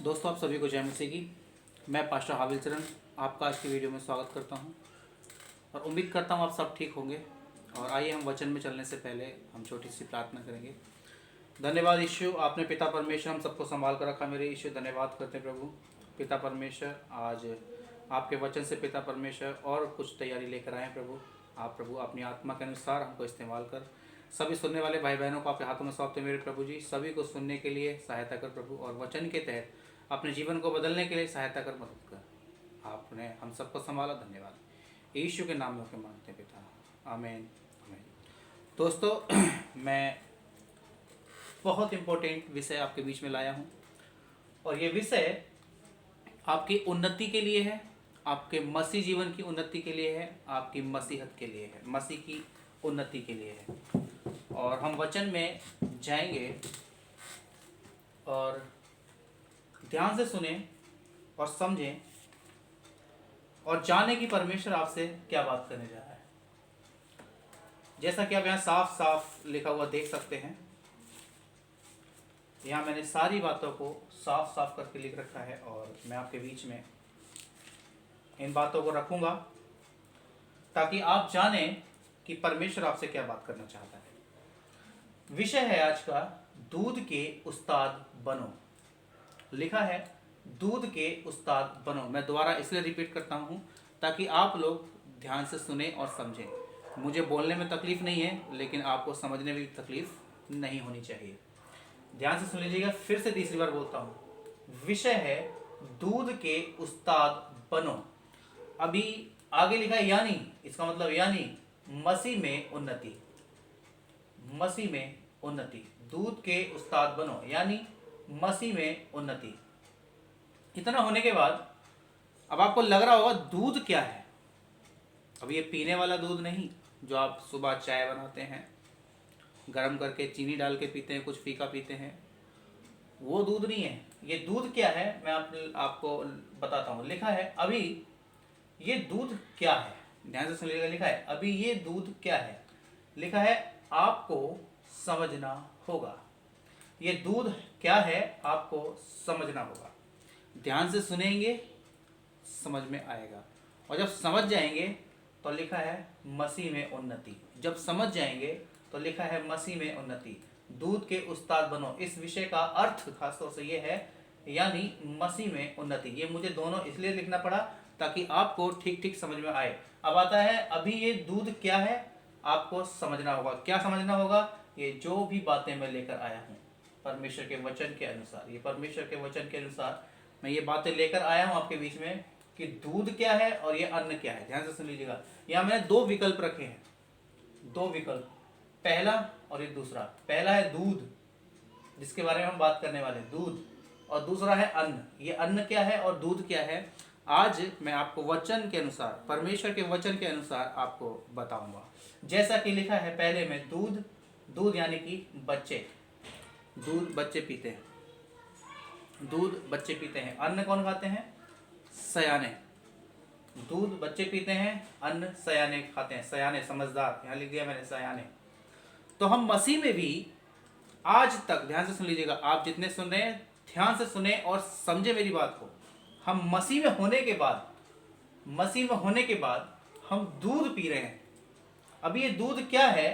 दोस्तों, आप सभी को जय मसीह की। मैं पास्टर हाविल चरण आपका आज की वीडियो में स्वागत करता हूं और उम्मीद करता हूं आप सब ठीक होंगे। और आइए हम वचन में चलने से पहले हम छोटी सी प्रार्थना करेंगे। धन्यवाद यीशु, आपने पिता परमेश्वर हम सबको संभाल कर रखा। मेरे यीशु धन्यवाद करते हैं प्रभु। पिता परमेश्वर, आज आपके वचन से पिता परमेश्वर और कुछ तैयारी लेकर आए हैं प्रभु। आप प्रभु अपनी आत्मा के अनुसार हमको इस्तेमाल कर सभी सुनने वाले भाई बहनों को आपके हाथों में सौंपते मेरे प्रभु जी। सभी को सुनने के लिए सहायता कर प्रभु, और वचन के तहत अपने जीवन को बदलने के लिए सहायता कर, मदद कर। आपने हम सबको संभाला, धन्यवाद। यीशु के नाम में होकर मांगते हैं पिता, आमीन आमीन। दोस्तों, मैं बहुत इम्पोर्टेंट विषय आपके बीच में लाया हूँ, और ये विषय आपकी उन्नति के लिए है, आपके मसीह जीवन की उन्नति के लिए है, आपकी मसीहत के लिए है, मसीह की उन्नति के लिए है। और हम वचन में जाएंगे और ध्यान से सुने और समझें और जाने कि परमेश्वर आपसे क्या बात करने जा रहा है। जैसा कि आप यहाँ साफ साफ लिखा हुआ देख सकते हैं, यहाँ मैंने सारी बातों को साफ साफ करके लिख रखा है, और मैं आपके बीच में इन बातों को रखूंगा ताकि आप जानें कि परमेश्वर आपसे क्या बात करना चाहता है। विषय है आज का, दूध के उस्ताद बनो। लिखा है, दूध के उस्ताद बनो। मैं दोबारा इसलिए रिपीट करता हूँ ताकि आप लोग ध्यान से सुने और समझें। मुझे बोलने में तकलीफ नहीं है, लेकिन आपको समझने में भी तकलीफ नहीं होनी चाहिए। ध्यान से सुन लीजिएगा, फिर से तीसरी बार बोलता हूँ। विषय है, दूध के उस्ताद बनो। अभी आगे लिखा है यानी, इसका मतलब यानी मसीह में उन्नति। मसीह में उन्नति, दूध के उस्ताद बनो यानी मसीह में उन्नति। इतना होने के बाद अब आपको लग रहा होगा दूध क्या है। अब ये पीने वाला दूध नहीं जो आप सुबह चाय बनाते हैं, गर्म करके चीनी डाल के पीते हैं, कुछ फीका पीते हैं, वो दूध नहीं है। ये दूध क्या है मैं आपको बताता हूँ। लिखा है अभी ये दूध क्या है, ध्यान से सुनिएगा। लिखा है अभी ये दूध क्या है। लिखा है आपको समझना होगा। ये दूध क्या है आपको समझना होगा। ध्यान से सुनेंगे, समझ में आएगा, और जब समझ जाएंगे तो लिखा है मसीह में उन्नति। जब समझ जाएंगे तो लिखा है मसीह में उन्नति, दूध के उस्ताद बनो। इस विषय का अर्थ खासतौर से ये है, यानी मसीह में उन्नति। ये मुझे दोनों इसलिए लिखना पड़ा ताकि आपको ठीक ठीक समझ में आए। अब आता है अभी ये दूध क्या है आपको समझना होगा। क्या समझना होगा? ये जो भी बातें मैं लेकर आया हूँ परमेश्वर के वचन के अनुसार, ये परमेश्वर के वचन के अनुसार मैं ये बातें लेकर आया हूँ आपके बीच में कि दूध क्या है और ये अन्न क्या है। ध्यान से सुन लीजिएगा। यहाँ मैंने दो विकल्प रखे हैं, दो विकल्प, पहला और ये दूसरा। पहला है दूध, जिसके बारे में हम बात करने वाले हैं, दूध, और दूसरा है अन्न। ये अन्न क्या है और दूध क्या है, आज मैं आपको वचन के अनुसार, परमेश्वर के वचन के अनुसार आपको बताऊंगा। जैसा कि लिखा है पहले में, दूध, दूध यानी कि बच्चे, दूध बच्चे पीते हैं, दूध बच्चे पीते हैं। अन्न कौन खाते हैं? सयाने। दूध बच्चे पीते हैं, अन्न सयाने खाते हैं। सयाने समझदार, यहाँ लिख दिया मैंने सयाने। तो हम मसीह में भी आज तक, ध्यान से सुन लीजिएगा, आप जितने सुन रहे हैं ध्यान से सुने और समझे मेरी बात को। हम मसीह में होने के बाद, मसीह में होने के बाद हम दूध पी रहे हैं। अभी ये दूध क्या है?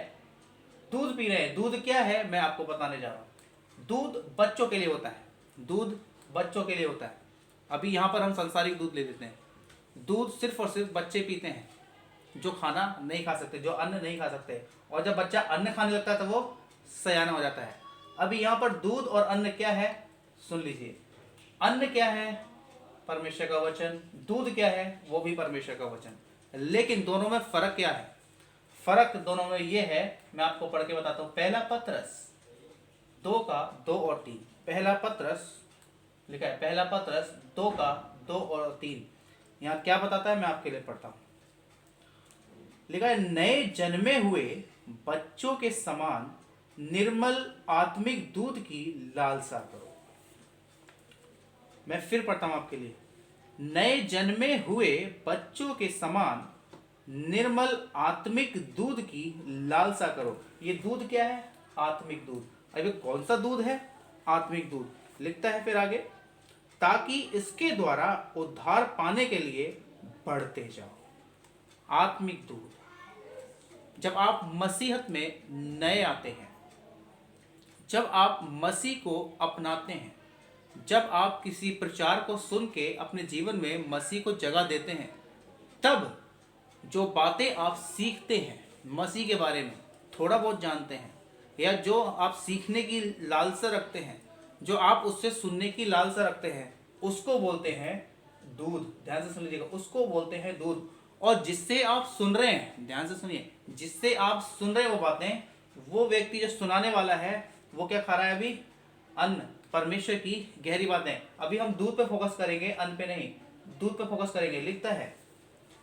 दूध पी रहे हैं। दूध क्या है मैं आपको बताने जा रहा हूँ। दूध बच्चों के लिए होता है, दूध बच्चों के लिए होता है। अभी यहाँ पर हम संसारिक दूध ले लेते हैं। दूध सिर्फ और सिर्फ बच्चे पीते हैं जो खाना नहीं खा सकते, जो अन्न नहीं खा सकते। और जब बच्चा अन्न खाने लगता है तो वो सयाना हो जाता है। अभी यहाँ पर दूध और अन्न क्या है सुन लीजिए। अन्न क्या है? परमेश्वर का वचन। दूध क्या है? वो भी परमेश्वर का वचन। लेकिन दोनों में फर्क क्या है? फर्क दोनों में ये है, मैं आपको पढ़ के बताता हूँ। पहला पत्रस 2 का 2 और 3। पहला पत्रस लिखा है, पहला पत्रस 2 का 2 और 3। यहाँ क्या बताता है मैं आपके लिए पढ़ता हूँ। लिखा है, नए जन्मे हुए बच्चों के समान निर्मल आत्मिक दूध की लालसा करो। मैं फिर पढ़ता हूं आपके लिए। नए जन्मे हुए बच्चों के समान निर्मल आत्मिक दूध की लालसा करो। ये दूध क्या है? आत्मिक दूध। अब कौन सा दूध है? आत्मिक दूध। लिखता है फिर आगे, ताकि इसके द्वारा उद्धार पाने के लिए बढ़ते जाओ। आत्मिक दूध। जब आप मसीहत में नए आते हैं, जब आप मसीह को अपनाते हैं, जब आप किसी प्रचार को सुन के अपने जीवन में मसीह को जगह देते हैं, तब जो बातें आप सीखते हैं मसीह के बारे में, थोड़ा बहुत जानते हैं, या जो आप सीखने की लालसा रखते हैं, जो आप उससे सुनने की लालसा रखते हैं, उसको बोलते हैं दूध। ध्यान से सुन लीजिएगा, उसको बोलते हैं दूध। और जिससे आप सुन रहे हैं, ध्यान से सुनिए, जिससे आप सुन रहे हैं वो बातें, वो व्यक्ति जो सुनाने वाला है वो क्या खा रहा है अभी? अन्न, परमेश्वर की गहरी बातें। अभी हम दूध पे फोकस करेंगे, अन्न पे नहीं। दूध पे फोकस करेंगे। लिखता है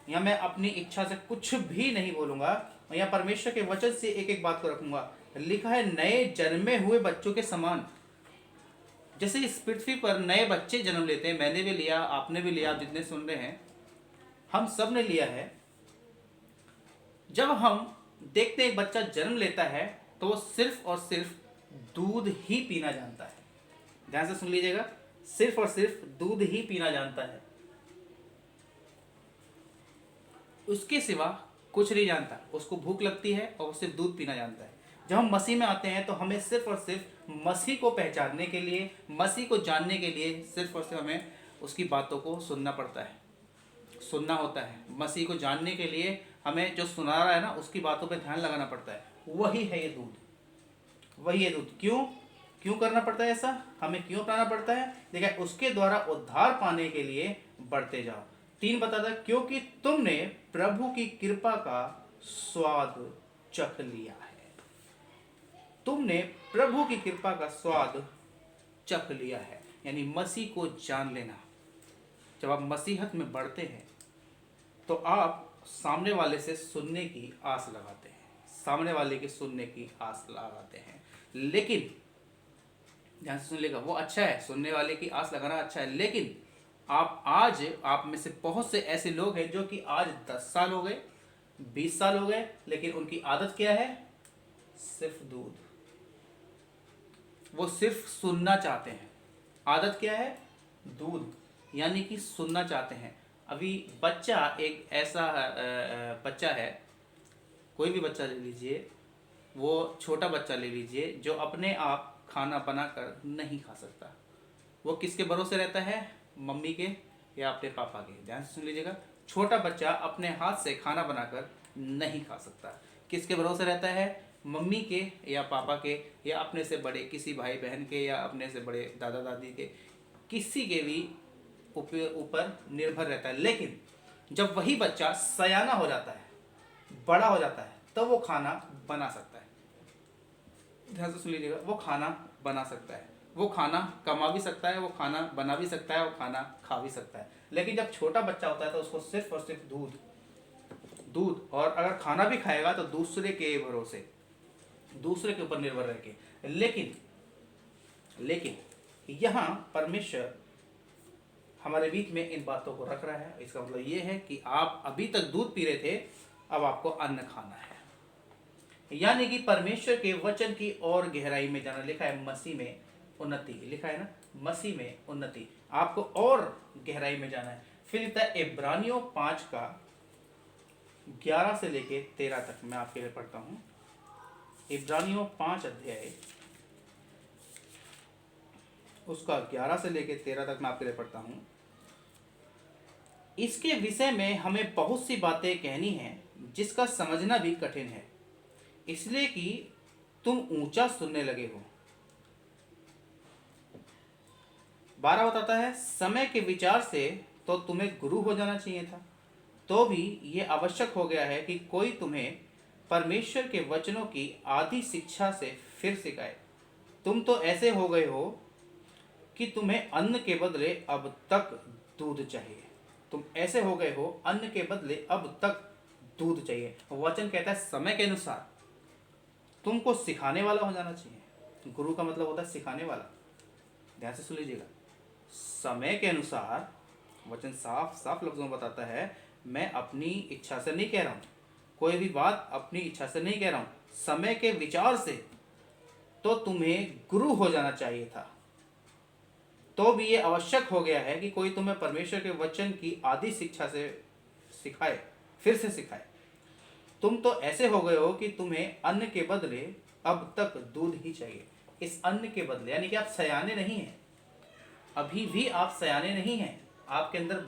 यहाँ, मैं अपनी इच्छा से कुछ भी नहीं बोलूंगा, और यहाँ परमेश्वर के वचन से एक एक बात को रखूंगा। लिखा है नए जन्मे हुए बच्चों के समान। जैसे इस पृथ्वी पर नए बच्चे जन्म लेते हैं, मैंने भी लिया, आपने भी लिया, आप जितने सुन रहे हैं, हम सब ने लिया है। जब हम देखते हैं एक बच्चा जन्म लेता है तो वो सिर्फ और सिर्फ दूध ही पीना जानता है। ध्यान से सुन लीजिएगा, सिर्फ और सिर्फ दूध ही पीना जानता है, उसके सिवा कुछ नहीं जानता। उसको भूख लगती है और वो सिर्फ दूध पीना जानता है। जब हम मसीह में आते हैं तो हमें सिर्फ और सिर्फ मसीह को पहचानने के लिए, मसीह को जानने के लिए सिर्फ और सिर्फ हमें उसकी बातों को सुनना पड़ता है, सुनना होता है। मसीह को जानने के लिए हमें जो सुना रहा है ना, उसकी बातों पे ध्यान लगाना पड़ता है। वही है ये दूध, वही है दूध। क्यों करना पड़ता है ऐसा? हमें क्यों अपनाना पड़ता है? देखिए, उसके द्वारा उद्धार पाने के लिए बढ़ते जाओ। 3 बताता है, क्योंकि तुमने प्रभु की कृपा का स्वाद चख लिया है। तुमने प्रभु की कृपा का स्वाद चख लिया है, यानी मसीह को जान लेना। जब आप मसीहत में बढ़ते हैं तो आप सामने वाले से सुनने की आस लगाते हैं, सामने वाले के सुनने की आस लगाते हैं। लेकिन ध्यान से सुन लेगा, वो अच्छा है, सुनने वाले की आस लगाना अच्छा है। लेकिन आप में से बहुत से ऐसे लोग हैं जो कि आज 10 साल हो गए, 20 साल हो गए, लेकिन उनकी आदत क्या है? सिर्फ दूध। वो सिर्फ सुनना चाहते हैं। आदत क्या है? दूध, यानी कि सुनना चाहते हैं। अभी बच्चा एक ऐसा बच्चा है, कोई भी बच्चा ले लीजिए, वो छोटा बच्चा ले लीजिए, जो अपने आप खाना बनाकर नहीं खा सकता। वो किसके भरोसे रहता है? मम्मी के या अपने पापा के। ध्यान से सुन लीजिएगा, छोटा बच्चा अपने हाथ से खाना बनाकर नहीं खा सकता। किसके भरोसे रहता है? मम्मी के या पापा के, या अपने से बड़े किसी भाई बहन के, या अपने से बड़े दादा दादी के, किसी के भी ऊपर निर्भर रहता है। लेकिन जब वही बच्चा सयाना हो जाता है, बड़ा हो जाता है, तब वो खाना बना सकता है। ध्यान से सुन लीजिएगा, वो खाना बना सकता है, वो खाना कमा भी सकता है, वो खाना बना भी सकता है, वो खाना खा भी सकता है। लेकिन जब छोटा बच्चा होता है तो उसको सिर्फ और सिर्फ दूध, और अगर खाना भी खाएगा तो दूसरे के भरोसे, दूसरे के ऊपर निर्भर रह के। लेकिन यहाँ परमेश्वर हमारे बीच में इन बातों को रख रहा है। इसका मतलब ये है कि आप अभी तक दूध पी रहे थे, अब आपको अन्न खाना है, यानी कि परमेश्वर के वचन की और गहराई में जाना। लिखा है मसीह में उन्नति, लिखा है ना, मसीह में उन्नति, आपको और गहराई में जाना है। फिर लिखता है इब्रानियों 5 का 11 से लेके 13 तक, मैं आपके लिए पढ़ता हूँ। इब्रानियों 5 अध्याय उसका 11 से लेके 13 तक मैं आपके लिए पढ़ता हूँ। इसके विषय में हमें बहुत सी बातें कहनी हैं जिसका समझना भी कठिन है, इसलिए कि तुम ऊंचा सुनने लगे हो। 12 बताता है, समय के विचार से तो तुम्हें गुरु हो जाना चाहिए था, तो भी ये आवश्यक हो गया है कि कोई तुम्हें परमेश्वर के वचनों की आधी शिक्षा से फिर सिखाए। तुम तो ऐसे हो गए हो कि तुम्हें अन्न के बदले अब तक दूध चाहिए। तुम ऐसे हो गए हो, अन्न के बदले अब तक दूध चाहिए। वचन कहता है समय के अनुसार तुमको सिखाने वाला हो जाना चाहिए। गुरु का मतलब होता है सिखाने वाला। ध्यान से सुन लीजिएगा, समय के अनुसार, वचन साफ साफ लफ्जों में बताता है, मैं अपनी इच्छा से नहीं कह रहा हूं, कोई भी बात अपनी इच्छा से नहीं कह रहा हूं, समय के विचार से तो तुम्हें गुरु हो जाना चाहिए था। तो भी ये आवश्यक हो गया है कि कोई तुम्हें परमेश्वर के वचन की आदि शिक्षा से सिखाए, फिर से सिखाए। तुम तो ऐसे हो गए हो कि तुम्हें अन्न के बदले अब तक दूध ही चाहिए। इस अन्न के बदले यानी कि आप सयाने नहीं हैं, अभी भी आप सयाने नहीं हैं, आपके अंदर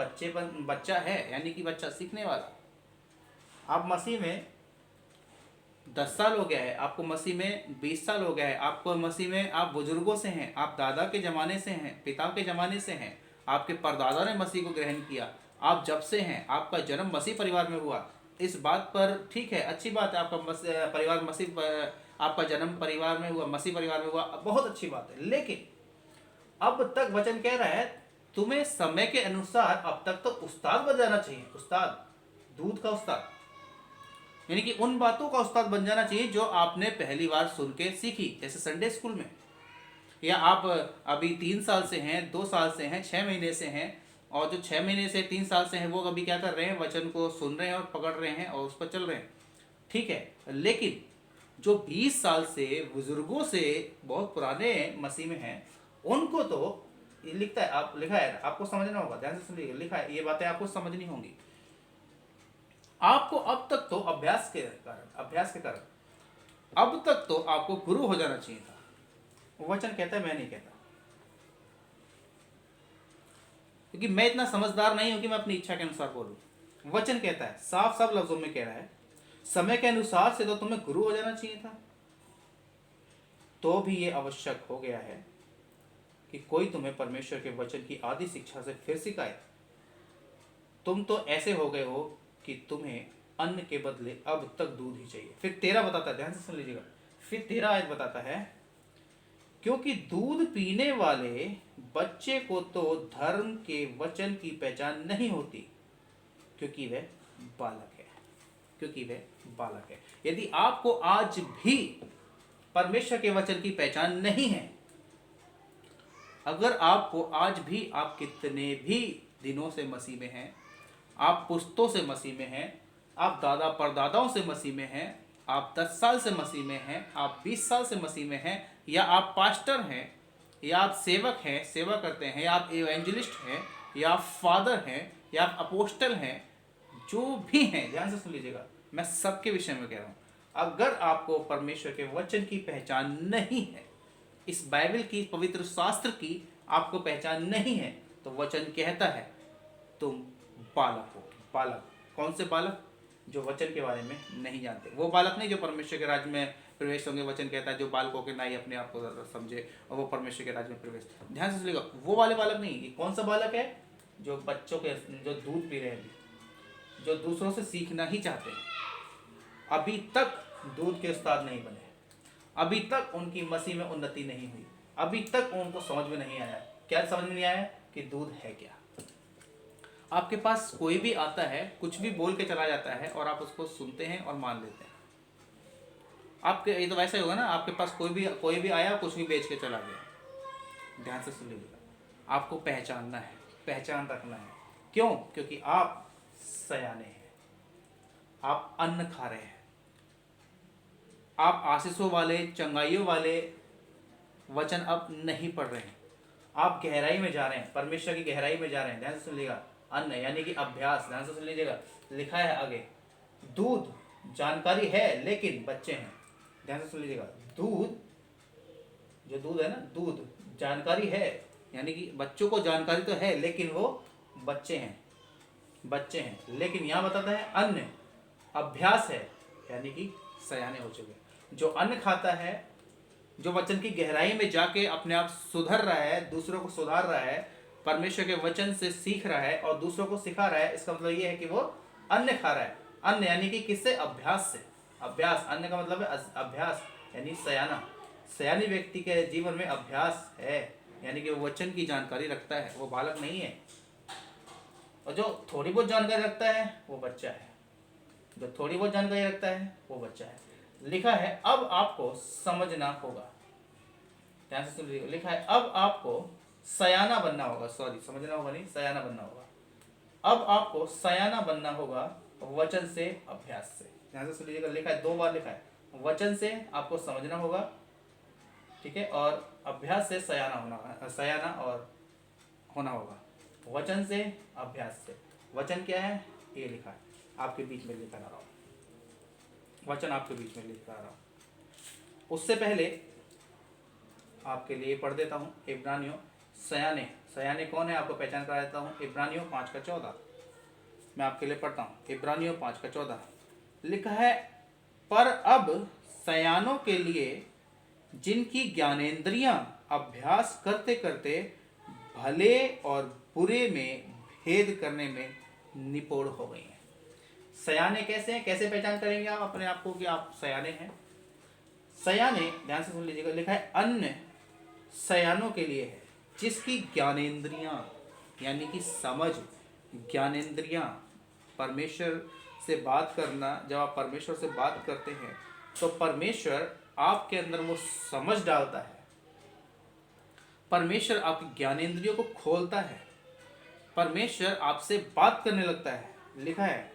बच्चा है, यानी कि बच्चा सीखने वाला। आप मसीह में 10 साल हो गया है, आपको मसीह में 20 साल हो गया है, आपको मसीह में आप बुजुर्गों से हैं, आप दादा के ज़माने से हैं, पिता के ज़माने से हैं, आपके परदादा ने मसीह को ग्रहण किया, आप जब से हैं, आपका जन्म मसीह परिवार में हुआ। इस बात पर ठीक है, अच्छी बात है, आपका परिवार मसीह, आपका जन्म परिवार में हुआ, मसीह परिवार में हुआ, बहुत अच्छी बात है। लेकिन अब तक वचन कह रहा है तुम्हें समय के अनुसार अब तक तो उस्ताद बन जाना चाहिए। उस्ताद, दूध का उस्ताद, यानी कि उन बातों का उस्ताद बन जाना चाहिए जो आपने पहली बार सुन के सीखी, जैसे संडे स्कूल में। या आप अभी 3 साल से हैं, 2 साल से हैं, 6 महीने से हैं, और जो 6 महीने से 3 साल से हैं वो अभी क्या कर रहे हैं, वचन को सुन रहे हैं और पकड़ रहे हैं और उस पर चल रहे हैं, ठीक है। लेकिन जो 20 साल से बुजुर्गों से बहुत पुराने मसीह में हैं, उनको तो ये लिखा है, आपको समझना होगा, ध्यान से सुनिए, लिखा है, ये बातें आपको समझनी होंगी। आपको अब तक तो अभ्यास के कारण अब तक तो आपको गुरु हो जाना चाहिए था। वचन कहता है, मैं नहीं कहता, क्योंकि मैं इतना समझदार नहीं हूं कि मैं अपनी इच्छा के अनुसार बोलूं। वचन कहता है, साफ साफ लफ्जों में कह रहा है, समय के अनुसार से तो तुम्हें गुरु हो जाना चाहिए था। तो भी ये आवश्यक हो गया है कि कोई तुम्हें परमेश्वर के वचन की आदि शिक्षा से फिर सिखाए। तुम तो ऐसे हो गए हो कि तुम्हें अन्न के बदले अब तक दूध ही चाहिए। फिर 13 बताता है, ध्यान से सुन लीजिएगा, फिर 13 आयत बताता है, क्योंकि दूध पीने वाले बच्चे को तो धर्म के वचन की पहचान नहीं होती, क्योंकि वह बालक है। यदि आपको आज भी परमेश्वर के वचन की पहचान नहीं है, अगर आपको आज भी, आप कितने भी दिनों से मसीह में हैं, आप पुश्तों से मसीह में हैं, आप दादा परदादाओं से मसीह में हैं, आप 10 साल से मसीह में हैं, आप 20 साल से मसीह में हैं, या आप पास्टर हैं, या आप सेवक हैं, सेवा करते हैं, या आप एवेंजलिस्ट हैं, या आप फादर हैं, या आप अपोस्टल हैं, जो भी हैं, ध्यान से सुन लीजिएगा, मैं सबके विषय में कह रहा हूँ। अगर आपको परमेश्वर के वचन की पहचान नहीं है, इस बाइबल की, पवित्र शास्त्र की आपको पहचान नहीं है, तो वचन कहता है तुम बालक हो। बालक, कौन से बालक? जो वचन के बारे में नहीं जानते, वो बालक नहीं जो परमेश्वर के राज्य में प्रवेश होंगे। वचन कहता है जो बालकों के नाई अपने आप को समझे और वो परमेश्वर के राज्य में प्रवेश। ध्यान से सुनिएगा, वो वाले बालक नहीं। ये कौन सा बालक है? जो बच्चों के, जो दूध पी रहे हैं, जो दूसरों से सीखना ही चाहते हैं, अभी तक दूध के उस्ताद नहीं बने, अभी तक उनकी मसीह में उन्नति नहीं हुई, अभी तक उनको समझ में नहीं आया। क्या समझ में नहीं आया? कि दूध है क्या। आपके पास कोई भी आता है, कुछ भी बोल के चला जाता है और आप उसको सुनते हैं और मान लेते हैं। आपके ये तो वैसा ही होगा ना, आपके पास कोई भी आया, कुछ भी बेच के चला गया। ध्यान से सुन लीजिएगा, आपको पहचानना है, पहचान रखना है। क्यों? क्योंकि आप सयाने हैं, आप अन्न खा रहे हैं, आप आशीषों वाले, चंगाइयों वाले वचन अब नहीं पढ़ रहे हैं, आप गहराई में जा रहे हैं, परमेश्वर की गहराई में जा रहे हैं। ध्यान से सुन लीजिएगा, अन्न यानी कि अभ्यास। ध्यान से सुन लीजिएगा, लिखा है आगे, दूध जानकारी है लेकिन बच्चे हैं। ध्यान से सुन लीजिएगा, दूध, जो दूध है ना, दूध जानकारी है, यानी कि बच्चों को जानकारी तो है लेकिन वो बच्चे हैं, लेकिन यहाँ बताता है अन्न अभ्यास है, यानी कि सयाने हो चुके। जो अन्न खाता है, जो वचन की गहराई में जाके अपने आप सुधर रहा है, दूसरों को सुधार रहा है, परमेश्वर के वचन से सीख रहा है और दूसरों को सिखा रहा है, इसका मतलब ये है कि वो अन्न खा रहा है। अन्न यानी कि किससे? अभ्यास से। अभ्यास, अन्न का मतलब है अभ्यास, यानी सयाना। सयानी व्यक्ति के जीवन में अभ्यास है, यानी कि वो वचन की जानकारी रखता है, वो बालक नहीं है। और जो थोड़ी बहुत जानकारी रखता है वो बच्चा है, जो थोड़ी बहुत जानकारी रखता है वो बच्चा है। लिखा है अब आपको समझना होगा। ध्यान से सुन लीजिए, लिखा है अब आपको सयाना बनना होगा, सॉरी समझना होगा नहीं, सयाना बनना होगा। अब आपको सयाना बनना होगा वचन से, अभ्यास से। ध्यान से सुन लीजिएगा, लिखा है 2 बार लिखा है, वचन से आपको समझना होगा, ठीक है, और अभ्यास से सयाना होना, सयाना और होना होगा, वचन से, अभ्यास से। वचन क्या है, ये लिखा है आपके बीच में, लिखा रहा हूँ वचन आपके बीच में लिखा रहा हूँ। उससे पहले आपके लिए पढ़ देता हूँ इब्रानियों, सयाने, सयाने कौन है आपको पहचान करा देता हूँ। इब्रानियों 5:14 मैं आपके लिए पढ़ता हूँ। इब्रानियों 5:14 लिखा है, पर अब सयानों के लिए जिनकी ज्ञानेंद्रियां अभ्यास करते करते भले और बुरे में भेद करने में निपुण हो गई हैं। सयाने कैसे हैं, कैसे पहचान करेंगे आप अपने आप को कि आप सयाने हैं। सयाने, ध्यान से सुन लीजिएगा, लिखा है अन्य सयानों के लिए है जिसकी ज्ञानेंद्रियां, यानी कि समझ, ज्ञानेंद्रियां, परमेश्वर से बात करना। जब आप परमेश्वर से बात करते हैं तो परमेश्वर आपके अंदर वो समझ डालता है, परमेश्वर आपकी ज्ञानेंद्रियों को खोलता है, परमेश्वर आपसे बात करने लगता है। लिखा है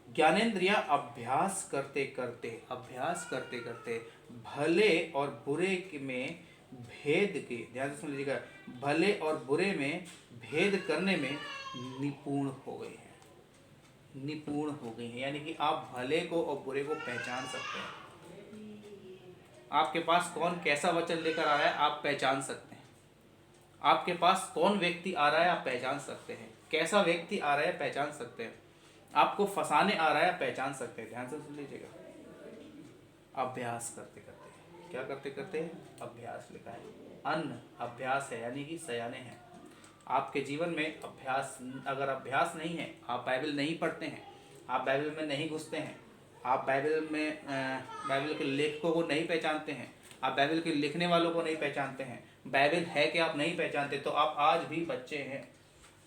ज्ञानेंद्रियां अभ्यास करते करते भले और बुरे में भेद के, ध्यान से सुन लीजिएगा, भले और बुरे में भेद करने में निपुण हो गए हैं। निपुण हो गई हैं यानी कि आप भले को और बुरे को पहचान सकते हैं। आपके पास कौन कैसा वचन लेकर आ रहा है आप पहचान सकते हैं। आपके पास कौन व्यक्ति आ रहा है आप पहचान सकते हैं। कैसा व्यक्ति आ रहा है पहचान सकते हैं। आपको फंसाने आ रहा है पहचान सकते हैं। ध्यान से सुन लीजिएगा, अभ्यास करते करते, क्या करते करते अभ्यास। लिखा है अन्न, अभ्यास है यानी कि सयाने हैं। आपके जीवन में अभ्यास, अगर अभ्यास नहीं है, आप बाइबल नहीं पढ़ते हैं, आप बाइबल में नहीं घुसते हैं, आप बाइबल में बाइबल के लेखकों को नहीं पहचानते हैं, आप बाइबल के लिखने वालों को नहीं पहचानते हैं, बाइबल है कि आप नहीं पहचानते, तो आप आज भी बच्चे हैं।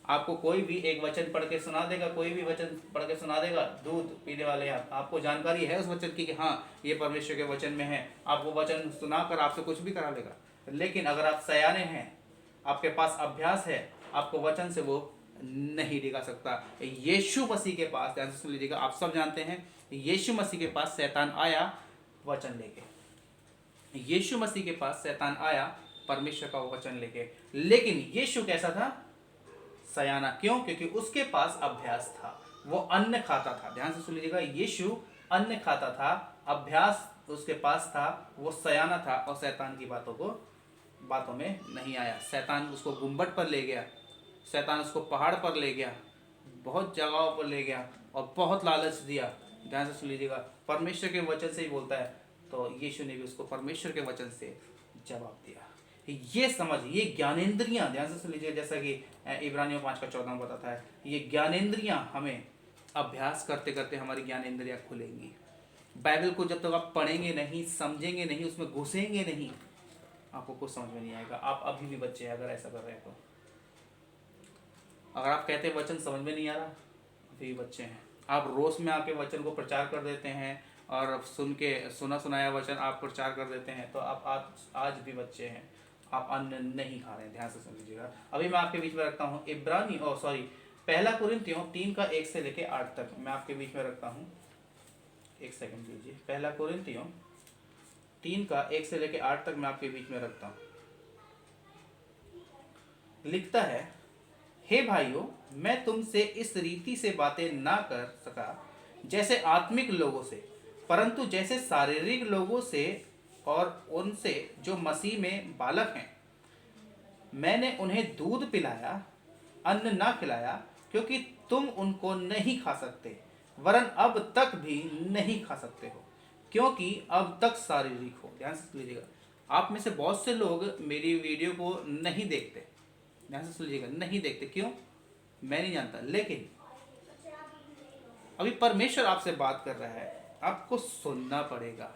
आपको कोई भी एक वचन पढ़ के सुना देगा, कोई भी वचन पढ़ के सुना देगा, दूध पीने वाले आपको जानकारी है उस वचन की कि हाँ ये परमेश्वर के वचन में है, आप वो वचन सुनाकर आपसे कुछ भी करा लेगा। लेकिन अगर आप सयाने हैं, आपके पास अभ्यास है, आपको वचन से वो नहीं दिखा सकता। यीशु मसीह के पास, ध्यान से सुन लीजिएगा, आप सब जानते हैं यीशु मसीह के पास शैतान आया वचन लेके। यीशु मसीह के पास शैतान आया परमेश्वर का वचन लेके, लेकिन यीशु कैसा था, सयाना। क्यों? क्योंकि उसके पास अभ्यास था, वो अन्न खाता था। ध्यान से सुन लीजिएगा, यीशु अन्न खाता था, अभ्यास उसके पास था, वो सयाना था और शैतान की बातों में नहीं आया। शैतान उसको गुम्बद पर ले गया, शैतान उसको पहाड़ पर ले गया, बहुत जगहों पर ले गया और बहुत लालच दिया। ध्यान से सुन लीजिएगा, परमेश्वर के वचन से ही बोलता है, तो यीशु ने भी उसको परमेश्वर के वचन से जवाब दिया। ये समझ, ये ज्ञानेंद्रियां, ध्यान से सुन लीजिए, जैसा कि इब्रानियों 5:14 बताता है, ये ज्ञानेंद्रियां हमें अभ्यास करते करते हमारी ज्ञानेंद्रियां खुलेंगी। बाइबल को जब तक आप पढ़ेंगे नहीं, समझेंगे नहीं, उसमें घुसेंगे नहीं, आपको कुछ समझ में नहीं आएगा। आप अभी भी बच्चे हैं अगर ऐसा कर रहे हैं तो। अगर आप कहते हैं वचन समझ में नहीं आ रहा, अभी भी बच्चे हैं। आप रोज में आके वचन को प्रचार कर देते हैं और सुना सुनाया वचन आप प्रचार कर देते हैं, तो आप आज भी बच्चे हैं, आप अन्न नहीं खा रहे हैं। ध्यान से सुन लीजिएगा। अभी मैं आपके बीच में रखता हूँ पहला कुरिन्थियों 3:1 से लेके 8 तक मैं आपके बीच में रखता हूँ। एक सेकंड दीजिए। पहला कुरिन्थियों 3:1 से लेके 8 तक मैं आपके बीच में रखता हूँ। लिखता है, हे भाइयों, मैं तुमसे इस रीति से बातें ना कर सका जैसे आत्मिक लोगों से, परंतु जैसे शारीरिक लोगों से और उनसे जो मसीह में बालक हैं। मैंने उन्हें दूध पिलाया, अन्न ना खिलाया, क्योंकि तुम उनको नहीं खा सकते, वरन अब तक भी नहीं खा सकते हो, क्योंकि अब तक शारीरिक हो। ध्यान से लीजिएगा, आप में से बहुत से लोग मेरी वीडियो को नहीं देखते। ध्यान से सुन लीजिएगा, नहीं देखते। क्यों? मैं नहीं जानता, लेकिन अभी परमेश्वर आपसे बात कर रहा है, आपको सुनना पड़ेगा।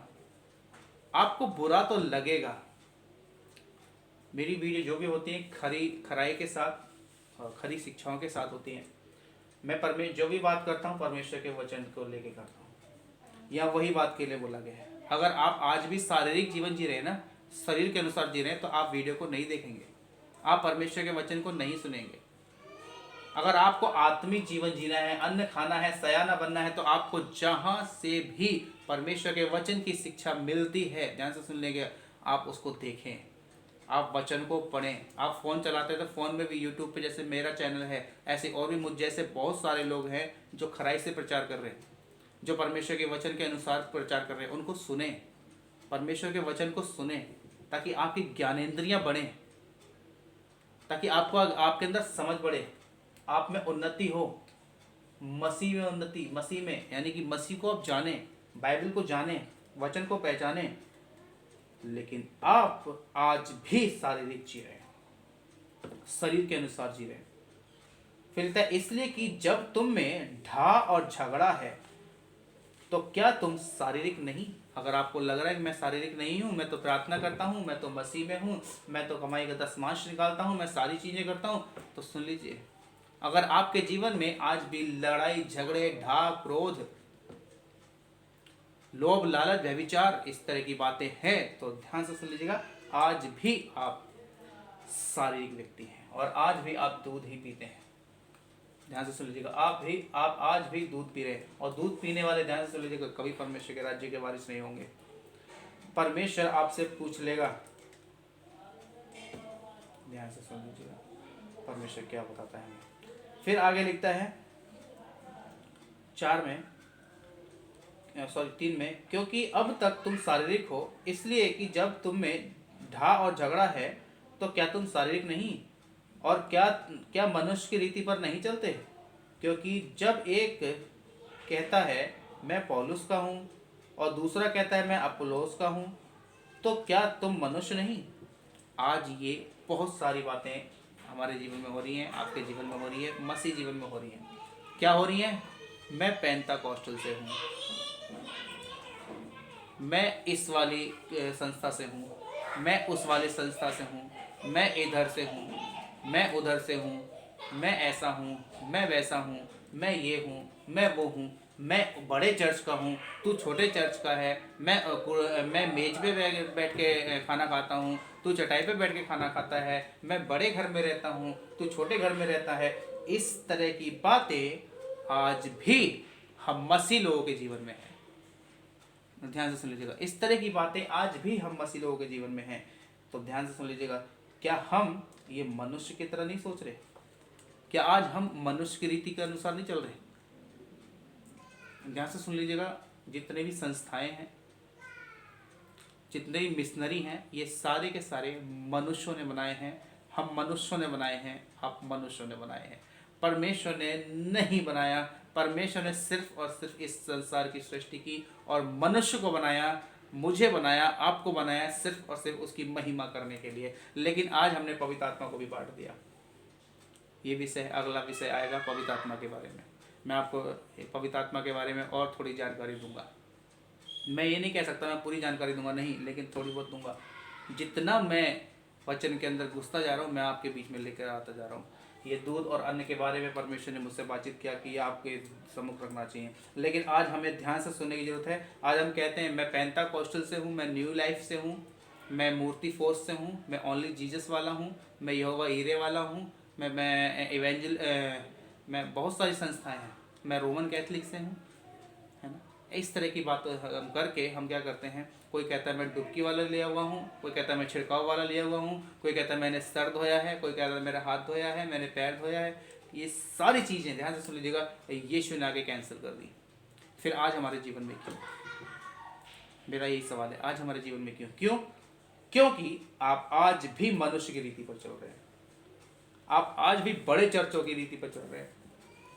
आपको बुरा तो लगेगा। मेरी वीडियो जो भी होती है खराई के साथ और खरी शिक्षाओं के साथ होती हैं। मैं जो भी बात करता हूँ परमेश्वर के वचन को लेके करता हूँ, या वही बात के लिए बोला गया है। अगर आप आज भी शारीरिक जीवन जी रहे हैं ना, शरीर के अनुसार जी रहे हैं, तो आप वीडियो को नहीं देखेंगे, आप परमेश्वर के वचन को नहीं सुनेंगे। अगर आपको आत्मिक जीवन जीना है, अन्न खाना है, सयाना बनना है, तो आपको जहां से भी परमेश्वर के वचन की शिक्षा मिलती है, ध्यान से सुन लेंगे, आप उसको देखें। आप वचन को पढ़ें। आप फ़ोन चलाते हैं तो फ़ोन में भी यूट्यूब पे जैसे मेरा चैनल है, ऐसे और भी मुझ जैसे बहुत सारे लोग हैं जो खराई से प्रचार कर रहे हैं, जो परमेश्वर के वचन के अनुसार प्रचार कर रहे हैं। उनको सुने, परमेश्वर के वचन को सुने, ताकि आपकी ज्ञानेंद्रियां बढ़ें, ताकि आपको आपके अंदर समझ बढ़े, आप में उन्नति हो, मसीह में उन्नति, मसीह में यानी कि मसीह को आप जाने, बाइबल को जाने, वचन को पहचाने। लेकिन आप आज भी शारीरिक जी रहे हैं, शरीर के अनुसार जी रहे हैं। फिर इसलिए कि जब तुम में ढा और झगड़ा है तो क्या तुम शारीरिक नहीं? अगर आपको लग रहा है कि मैं शारीरिक नहीं हूं, मैं तो प्रार्थना करता हूं, मैं तो मसीह में हूं, मैं तो कमाई का दशमांश निकालता हूं, मैं सारी चीजें करता हूं, तो सुन लीजिए, अगर आपके जीवन में आज भी लड़ाई झगड़े ढा क्रोध लोभ लालच व्यभिचार इस तरह की बातें हैं, तो ध्यान से सुन लीजिएगा, आज भी आप शारीरिक व्यक्ति हैं और आज भी आप दूध ही पीते हैं। ध्यान से सुन लीजिएगा, आप आज भी दूध पी रहे हैं, और दूध पीने वाले ध्यान से सुन लीजिएगा कभी परमेश्वर के राज्य के वारिस नहीं होंगे। परमेश्वर आपसे पूछ लेगा, ध्यान से सुन लीजिएगा परमेश्वर क्या बताता है। फिर आगे लिखता है 3 में, क्योंकि अब तक तुम शारीरिक हो, इसलिए कि जब तुम में ढा और झगड़ा है तो क्या तुम शारीरिक नहीं, और क्या मनुष्य की रीति पर नहीं चलते? क्योंकि जब एक कहता है मैं पौलुस का हूँ और दूसरा कहता है मैं अपुल्लोस का हूँ, तो क्या तुम मनुष्य नहीं? आज ये बहुत सारी बातें हमारे जीवन में हो रही हैं, आपके जीवन में हो रही है, मसीह जीवन में हो रही हैं। क्या हो रही हैं? मैं पेंटाकोस्टल से हूँ, मैं इस वाली संस्था से हूँ, मैं उस वाली संस्था से हूँ, मैं इधर से हूँ, मैं उधर से हूँ, मैं ऐसा हूँ, मैं वैसा हूँ, मैं ये हूँ, मैं वो हूँ, मैं बड़े चर्च का हूँ, तू छोटे चर्च का है, मैं मेज पे बैठ के खाना खाता हूँ, तू चटाई पे बैठ के खाना खाता है, मैं बड़े घर में रहता हूँ, तू छोटे घर में रहता है। इस तरह की बातें आज भी हम मसीह लोगों के जीवन में है। ध्यान से सुन लीजिएगा, इस तरह की बातें आज भी हम मसीह लोगों के जीवन में हैं। तो ध्यान से सुन लीजिएगा, क्या हम ये मनुष्य की तरह नहीं सोच रहे? क्या आज हम मनुष्य की रीति के अनुसार नहीं चल रहे? ध्यान से सुन लीजिएगा, जितने भी संस्थाएं हैं, जितने भी मिशनरी हैं, ये सारे के सारे मनुष्यों ने बनाए हैं, हम मनुष्यों ने बनाए हैं, आप मनुष्यों ने बनाए हैं। परमेश्वर ने नहीं बनाया। परमेश्वर ने सिर्फ और सिर्फ इस संसार की सृष्टि की और मनुष्य को बनाया, मुझे बनाया, आपको बनाया, सिर्फ और सिर्फ उसकी महिमा करने के लिए। लेकिन आज हमने पवित्र आत्मा को भी बांट दिया। ये विषय, अगला विषय आएगा पवित्र आत्मा के बारे में। मैं आपको पवित्र आत्मा के बारे में और थोड़ी जानकारी दूंगा। मैं ये नहीं कह सकता मैं पूरी जानकारी दूंगा, नहीं, लेकिन थोड़ी बहुत दूंगा। जितना मैं वचन के अंदर घुसता जा रहा हूँ, मैं आपके बीच में लेकर आता जा रहा हूँ। ये दूध और अन्न के बारे में परमेश्वर ने मुझसे बातचीत किया कि ये आपके सम्मुख रखना चाहिए। लेकिन आज हमें ध्यान से सुनने की जरूरत है। आज हम कहते हैं मैं पेंटाकोस्टल से हूँ, मैं न्यू लाइफ से हूँ, मैं मूर्ति फोर्स से हूँ, मैं ओनली जीसस वाला हूँ, मैं यहोवा हीरे वाला हूँ, मैं इवेंजल, मैं बहुत सारी संस्थाएं हैं, मैं रोमन कैथलिक से हूँ, है ना। इस तरह की बात हम करके हम क्या करते हैं, कोई कहता है मैं डुबकी वाला लिया हुआ हूँ, कोई कहता है मैं छिड़काव वाला लिया हुआ हूँ, कोई कहता है मैंने सर धोया है, कोई कहता है मेरा हाथ धोया है, मैंने पैर धोया है। ये सारी चीज़ें ध्यान से सुन लीजिएगा, यीशु ने आगे कैंसिल कर दी। फिर आज हमारे जीवन में क्यों? मेरा यही सवाल है, आज हमारे जीवन में क्यों? क्योंकि आप आज भी मनुष्य की रीति पर चल रहे हैं, आप आज भी बड़े चर्चों की रीति पर चल रहे हैं,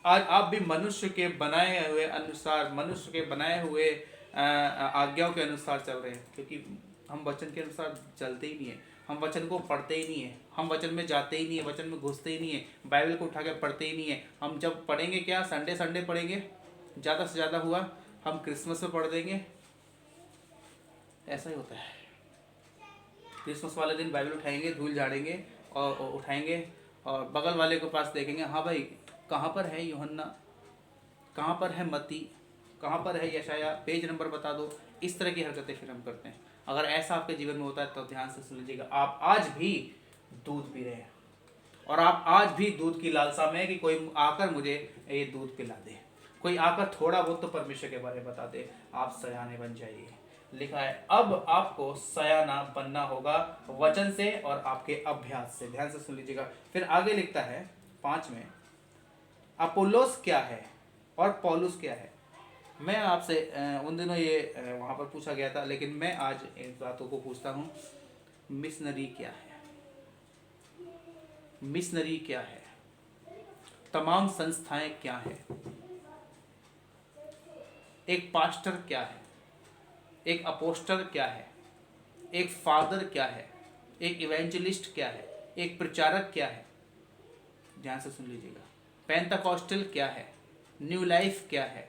आज आप भी मनुष्य के बनाए हुए अनुसार, मनुष्य के बनाए हुए आज्ञाओं के अनुसार चल रहे हैं। क्योंकि हम वचन के अनुसार चलते ही नहीं है, हम वचन को पढ़ते ही नहीं है, हम वचन में जाते ही नहीं है, वचन में घुसते ही नहीं है, बाइबल को उठा के पढ़ते ही नहीं है। हम जब पढ़ेंगे क्या, संडे पढ़ेंगे, ज़्यादा से ज़्यादा हुआ हम क्रिसमस में पढ़ देंगे, ऐसा ही होता है। क्रिसमस वाले दिन बाइबल उठाएंगे, धूल झाड़ेंगे और उठाएंगे और बगल वाले के पास देखेंगे, हाँ भाई कहाँ पर है यूहन्ना, कहाँ पर है मत्ती, कहाँ पर है यशाया, पेज नंबर बता दो। इस तरह की हरकतें फिर हम करते हैं। अगर ऐसा आपके जीवन में होता है तो ध्यान से सुन लीजिएगा, आप आज भी दूध पी रहे हैं और आप आज भी दूध की लालसा में है कि कोई आकर मुझे ये दूध पिला दे, कोई आकर थोड़ा बहुत तो परमेश्वर के बारे में बता दे। आप सयाने बन जाइए, लिखा है अब आपको सयाना बनना होगा वचन से और आपके अभ्यास से। ध्यान से सुन लीजिएगा। फिर आगे लिखता है 5 में, अपोलोस क्या है और पौलुस क्या है। मैं आपसे उन दिनों ये वहाँ पर पूछा गया था, लेकिन मैं आज इन बातों को पूछता हूँ, मिशनरी क्या है? मिशनरी क्या है? तमाम संस्थाएं क्या है? एक पास्टर क्या है? एक अपोस्टल क्या है? एक फादर क्या है? एक इवेंजलिस्ट क्या है? एक प्रचारक क्या है? ध्यान से सुन लीजिएगा। पेंटाकॉस्टल क्या है? न्यू लाइफ क्या है?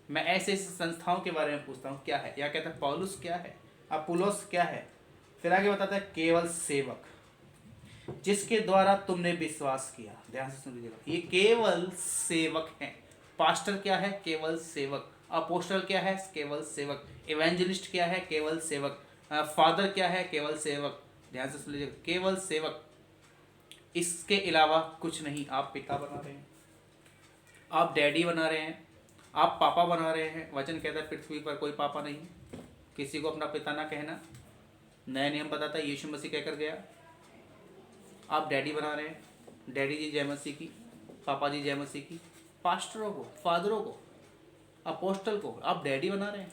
मैं ऐसे ऐसे संस्थाओं के बारे में पूछता हूँ क्या है। या कहता है पौलुस क्या है, अपुलोस क्या है। फिर आगे बताता है केवल सेवक, जिसके द्वारा तुमने विश्वास किया। ध्यान से सुन लीजिएगा, ये केवल सेवक हैं। पास्टर क्या है? केवल सेवक। अपोस्टल क्या है? केवल सेवक। इवेंजलिस्ट क्या है? केवल सेवक। फादर क्या है? केवल सेवक। ध्यान से सुन लीजिएगा, केवल सेवक, इसके अलावा कुछ नहीं। आप पिता बना रहे हैं, आप डैडी बना रहे हैं, आप पापा बना रहे हैं। वचन कहता है पृथ्वी पर कोई पापा नहीं, किसी को अपना पिता ना कहना। नया नियम बताता है, यीशु मसीह कहकर गया। आप डैडी बना रहे हैं, डैडी जी जय मसीह की, पापा जी जय मसीह की। पास्टरों को, फादरों को, अपोस्टल को आप डैडी बना रहे हैं,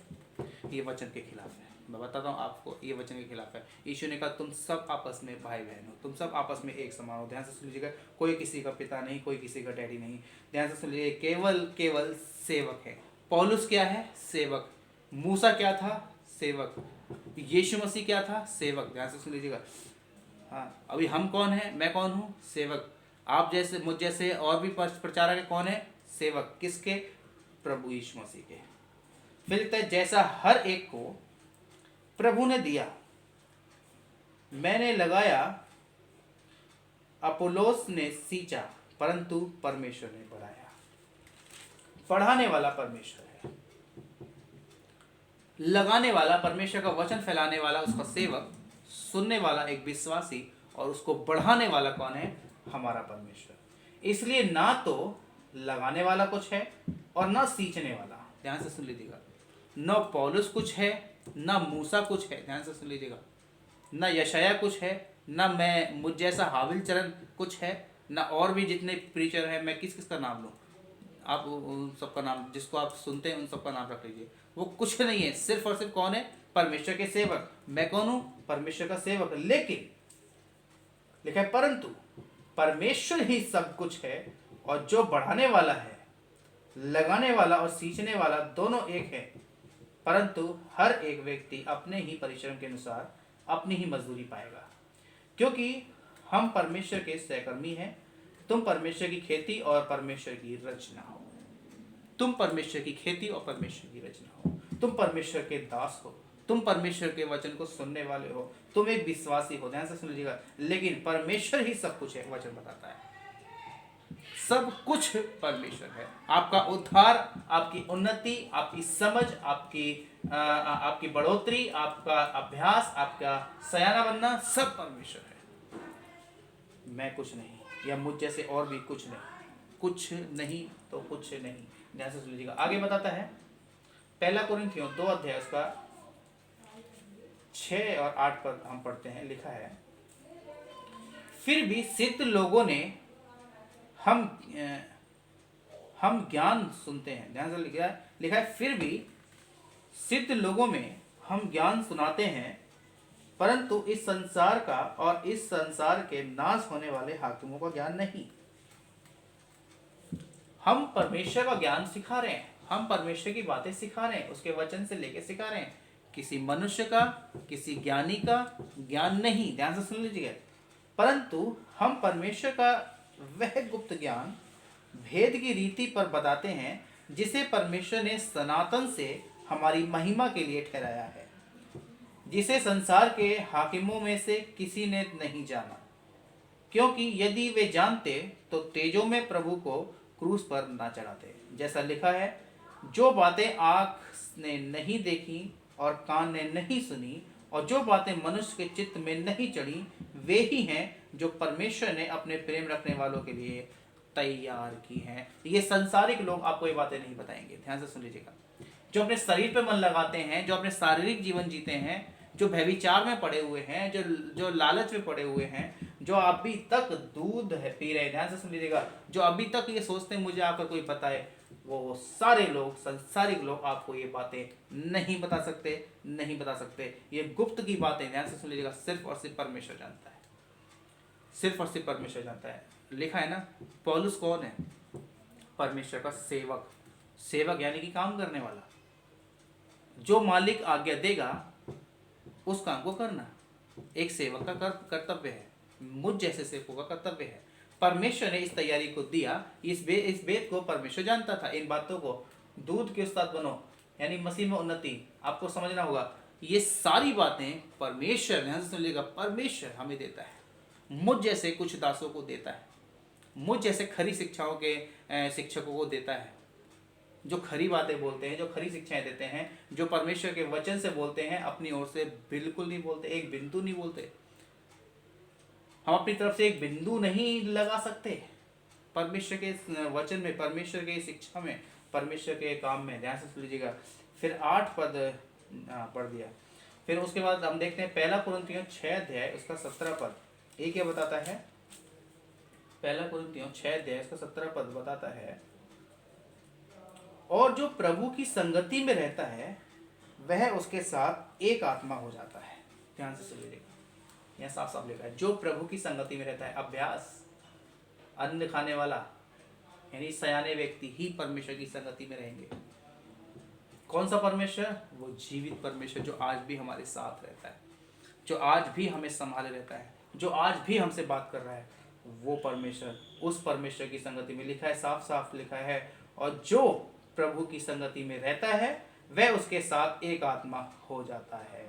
ये वचन के खिलाफ है। मैं बताता हूँ आपको, ये वचन के खिलाफ है। यीशु ने कहा तुम सब आपस में भाई बहन हो, तुम सब आपस में एक समान हो। ध्यान से सुन लीजिएगा, कोई किसी का पिता नहीं, कोई किसी का डैडी नहीं। ध्यान से सुन लीजिए, केवल केवल सेवक है। पौलुस क्या है? सेवक। मूसा क्या था? सेवक। यीशु मसीह क्या था? सेवक। ध्यान से सुन लीजिएगा। हाँ, अभी हम कौन है? मैं कौन हूँ? सेवक। आप जैसे, मुझ जैसे और भी प्रचारक है, कौन है? सेवक। किसके? प्रभु यीशु मसीह के। फिर लिखता है जैसा हर एक को प्रभु ने दिया, मैंने लगाया, अपोलोस ने सींचा, परंतु परमेश्वर ने बढ़ाया। पढ़ाने वाला परमेश्वर है, लगाने वाला, परमेश्वर का वचन फैलाने वाला उसका सेवक, सुनने वाला एक विश्वासी, और उसको बढ़ाने वाला कौन है? हमारा परमेश्वर। इसलिए ना तो लगाने वाला कुछ है और ना सींचने वाला। ध्यान से सुन लीजिएगा, न पौलुस कुछ है, ना मूसा कुछ है। ध्यान से सुन लीजिएगा, ना यशाया कुछ है, ना मैं मुझ जैसा हाविल चरण कुछ है, ना और भी जितने प्रीचर हैं। मैं किस किस का नाम लूँ? आप उन सबका नाम, जिसको आप सुनते हैं उन सबका नाम रख लीजिए। वो कुछ नहीं है, सिर्फ और सिर्फ कौन है? परमेश्वर के सेवक। मैं कौन हूँ? परमेश्वर का सेवक। लेकिन लिखा है परंतु परमेश्वर ही सब कुछ है, और जो बढ़ाने वाला है, लगाने वाला और सींचने वाला दोनों एक है, परंतु हर एक व्यक्ति अपने ही परिश्रम के अनुसार अपनी ही मजदूरी पाएगा। क्योंकि हम परमेश्वर के सहकर्मी हैं। तुम परमेश्वर की खेती और परमेश्वर की रचना हो। तुम परमेश्वर की खेती और परमेश्वर की रचना हो। तुम परमेश्वर के दास हो, तुम परमेश्वर के वचन को सुनने वाले हो, तुम एक विश्वासी हो। ध्यान से सुन लीजिएगा, लेकिन परमेश्वर ही सब कुछ है। वचन बताता है सब कुछ परमेश्वर है। आपका उद्धार, आपकी उन्नति, आपकी समझ, आपकी बढ़ोतरी, आपका अभ्यास, आपका सयाना बनना, सब परमेश्वर है। मैं कुछ नहीं, या मुझ जैसे और भी कुछ नहीं। कुछ नहीं तो कुछ नहीं। ध्यान से सुन लीजिएगा, आगे बताता है पहला कुरिन्थियों 2 अध्याय उसका 6 और 8 पर हम पढ़ते हैं। लिखा है फिर भी सिद्ध लोगों ने हम ज्ञान सुनते हैं। ध्यान से लिखा है फिर भी सिद्ध लोगों में हम ज्ञान सुनाते हैं, परंतु इस संसार का और इस संसार के नाश होने वाले हाकिमों का ज्ञान नहीं। हम परमेश्वर का ज्ञान सिखा रहे हैं, हम परमेश्वर की बातें सिखा रहे हैं, उसके वचन से लेके सिखा रहे हैं। किसी मनुष्य का, किसी ज्ञानी का ज्ञान नहीं। ध्यान से सुन लीजिएगा, परंतु हम परमेश्वर का वह गुप्त ज्ञान, भेद की रीति पर बताते हैं, जिसे परमेश्वर ने सनातन से हमारी महिमा के लिए ठहराया है, जिसे संसार के हाकिमों में से किसी ने नहीं जाना। क्योंकि यदि वे जानते तो तेजों में प्रभु को क्रूस पर ना चढ़ाते। जैसा लिखा है, जो बातें आँख ने नहीं देखी और कान ने नहीं सुनी, और जो बातें मनुष्य के चित्त में नहीं चढ़ी, वे ही हैं जो परमेश्वर ने अपने प्रेम रखने वालों के लिए तैयार की हैं। ये संसारिक लोग आपको ये बातें नहीं बताएंगे। ध्यान से सुन लीजिएगा, जो अपने शरीर पे मन लगाते हैं, जो अपने शारीरिक जीवन जीते हैं, जो व्यभिचार में पड़े हुए हैं, जो लालच में पड़े हुए हैं, जो अभी तक दूध है पी रहे हैं, ध्यान से सुन लीजिएगा, जो अभी तक ये सोचते हैं मुझे आकर कोई बताए, वो सारे लोग, संसारिक लोग आपको ये बातें नहीं बता सकते, नहीं बता सकते। ये गुप्त की बातें, ध्यान से सुन लीजिएगा, सिर्फ और सिर्फ परमेश्वर जानता है, सिर्फ और सिर्फ परमेश्वर जानता है। लिखा है ना, पौलुस कौन है? परमेश्वर का सेवक। सेवक यानी कि काम करने वाला। जो मालिक आज्ञा देगा उस काम को करना एक सेवक का कर्तव्य है, मुझ जैसे सेवकों का कर्तव्य है। परमेश्वर ने इस तैयारी को दिया, इस वेद को परमेश्वर जानता था। इन बातों को, दूध के उस्ताद बनो यानी मसीह में उन्नति, आपको समझना होगा। ये सारी बातें परमेश्वर, ध्यान से सुनिएगा, परमेश्वर हमें देता है, मुझ जैसे कुछ दासों को देता है, मुझ जैसे खरी शिक्षाओं के शिक्षकों को देता है, जो खरी बातें बोलते हैं, जो खरी शिक्षाएं देते हैं, जो परमेश्वर के वचन से बोलते हैं, अपनी ओर से बिल्कुल नहीं बोलते, एक बिंदु नहीं बोलते। हम अपनी तरफ से एक बिंदु नहीं लगा सकते परमेश्वर के वचन में, परमेश्वर के शिक्षा में, परमेश्वर के काम में। ध्यान से सुन लीजिएगा। फिर 8 पद पढ़ दिया। फिर उसके बाद हम देखते हैं 1 कुरिन्थियों 6 अध्याय उसका 17 पद। ये क्या बताता है? 1 कुरिन्थियों 6 अध्याय उसका 17 पद बताता है, और जो प्रभु की संगति में रहता है वह उसके साथ एक आत्मा हो जाता है। ध्यान से सुन लीजिएगा, यहाँ साफ साफ लिखा है, जो प्रभु की संगति में रहता है। अभ्यास, अन्न खाने वाला यानी सयाने व्यक्ति ही परमेश्वर की संगति में रहेंगे। कौन सा परमेश्वर? वो जीवित परमेश्वर जो आज भी हमारे साथ रहता है, जो आज भी हमें संभाले रहता है, जो आज भी हमसे बात कर रहा है, वो परमेश्वर, उस परमेश्वर की संगति में। लिखा है, साफ साफ लिखा है, और जो प्रभु की संगति में रहता है वह उसके साथ एक आत्मा हो जाता है,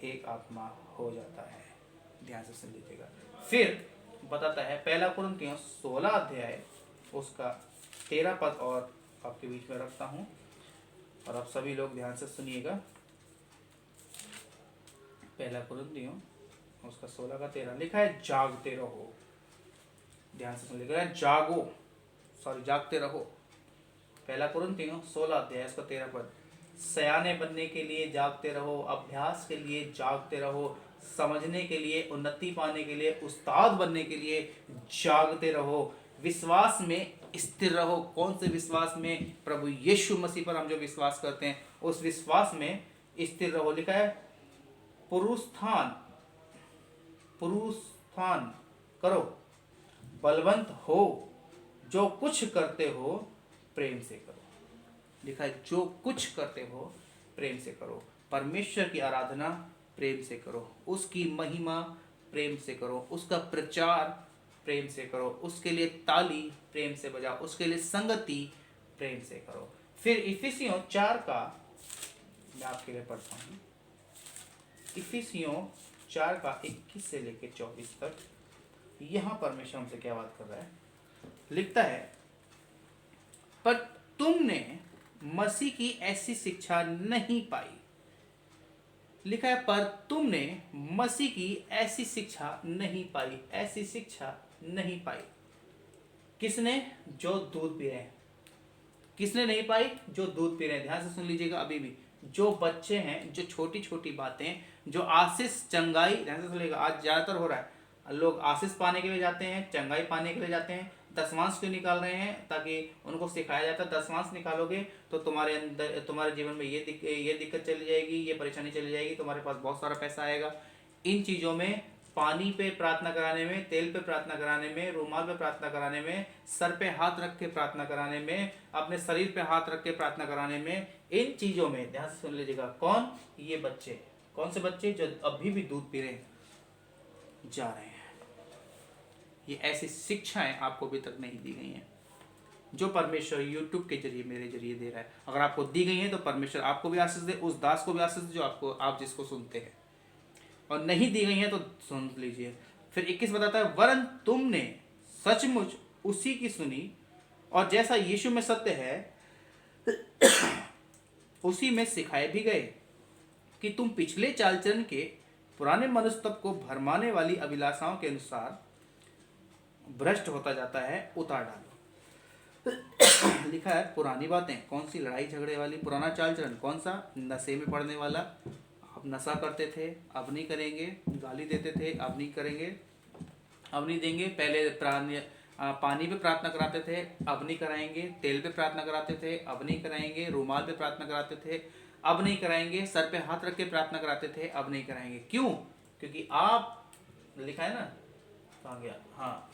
एक आत्मा हो जाता है। ध्यान से सुन लीजिएगा। फिर बताता है 1 कुरिन्थियों 16 अध्याय उसका 13 पद, और आपके बीच में रखता हूं, और आप सभी लोग ध्यान से सुनिएगा। 1 कुरिन्थियों उसका 16 का 13 लिखा है, जागते रहो। ध्यान से सुन लीजिएगा, जागते रहो। 1 कुरिन्थियों 16 अध्याय उसका 13 पद। सयाने बनने के लिए जागते रहो, अभ्यास के लिए जागते रहो, समझने के लिए, उन्नति पाने के लिए, उस्ताद बनने के लिए जागते रहो, विश्वास में स्थिर रहो। कौन से विश्वास में? प्रभु यीशु मसीह पर हम जो विश्वास करते हैं उस विश्वास में स्थिर रहो। लिखा है, पुरुषार्थ करो, बलवंत हो, जो कुछ करते हो प्रेम से करो। लिखा है, जो कुछ करते हो प्रेम से करो। परमेश्वर की आराधना प्रेम से करो, उसकी महिमा प्रेम से करो, उसका प्रचार प्रेम से करो, उसके लिए ताली प्रेम से बजाओ, उसके लिए संगति प्रेम से करो। फिर इफिसियों 4 का मैं आपके लिए पढ़ता हूँ। इफिसियों 4 का 21 से लेकर 24 तक, यहाँ परमेश्वर हमसे क्या बात कर रहा है? लिखता है, पर तुमने मसीह की ऐसी शिक्षा नहीं पाई। लिखा है, पर तुमने मसीह की ऐसी शिक्षा नहीं पाई, ऐसी शिक्षा नहीं पाई। किसने? जो दूध पी रहे हैं। किसने नहीं पाई? जो दूध पी रहे हैं। ध्यान से सुन लीजिएगा। अभी भी जो बच्चे हैं, जो छोटी छोटी बातें, जो आशीष चंगाई, ध्यान से सुनिएगा, आज ज्यादातर हो रहा है, लोग आशीष पाने के लिए जाते हैं, चंगाई पाने के लिए जाते हैं, दशमांश क्यों निकाल रहे हैं? ताकि उनको सिखाया जाता है दशमांश निकालोगे तो तुम्हारे अंदर, तुम्हारे जीवन में ये दिक्कत चली जाएगी, ये परेशानी चली जाएगी, तुम्हारे पास बहुत सारा पैसा आएगा। इन चीज़ों में, पानी पे प्रार्थना कराने में, तेल पे प्रार्थना कराने में, रूमाल पे प्रार्थना कराने में, सर पे हाथ रख के प्रार्थना कराने में, अपने शरीर पे हाथ रख के प्रार्थना कराने में, इन चीज़ों में, ध्यान से सुन लीजिएगा, कौन? ये बच्चे। कौन से बच्चे? जो अभी भी दूध पी रहे जा रहे हैं। ये ऐसी शिक्षाएं आपको अभी तक नहीं दी गई हैं, जो परमेश्वर यूट्यूब के जरिए, मेरे जरिए दे रहा है। अगर आपको दी गई है तो परमेश्वर आपको भी आशीष दे, उस दास को भी आशीष दे जो आप जिसको सुनते हैं, और नहीं दी गई है तो सुन लीजिए। फिर 21 बताता है, वरन तुमने सचमुच उसी की सुनी, और जैसा यीशु में सत्य है उसी में सिखाए भी गए, कि तुम पिछले चाल चलन के पुराने मनुष्य को भरमाने वाली अभिलाषाओं के अनुसार भ्रष्ट होता जाता है, उतार डालो। लिखा है पुरानी बातें, कौन सी लड़ाई झगड़े वाली, पुराना चाल चलन कौन सा, नशे में पड़ने वाला, आप नशा करते थे अब नहीं करेंगे, गाली देते थे अब नहीं करेंगे, अब नहीं देंगे, पहले पानी पे प्रार्थना कराते थे अब नहीं कराएंगे, तेल पे प्रार्थना कराते थे अब नहीं कराएंगे, रूमाल पे प्रार्थना कराते थे अब नहीं कराएंगे, सर पे हाथ रख के प्रार्थना कराते थे अब नहीं कराएंगे। क्यों? क्योंकि आप, लिखा है ना, कहाँ गया, हाँ,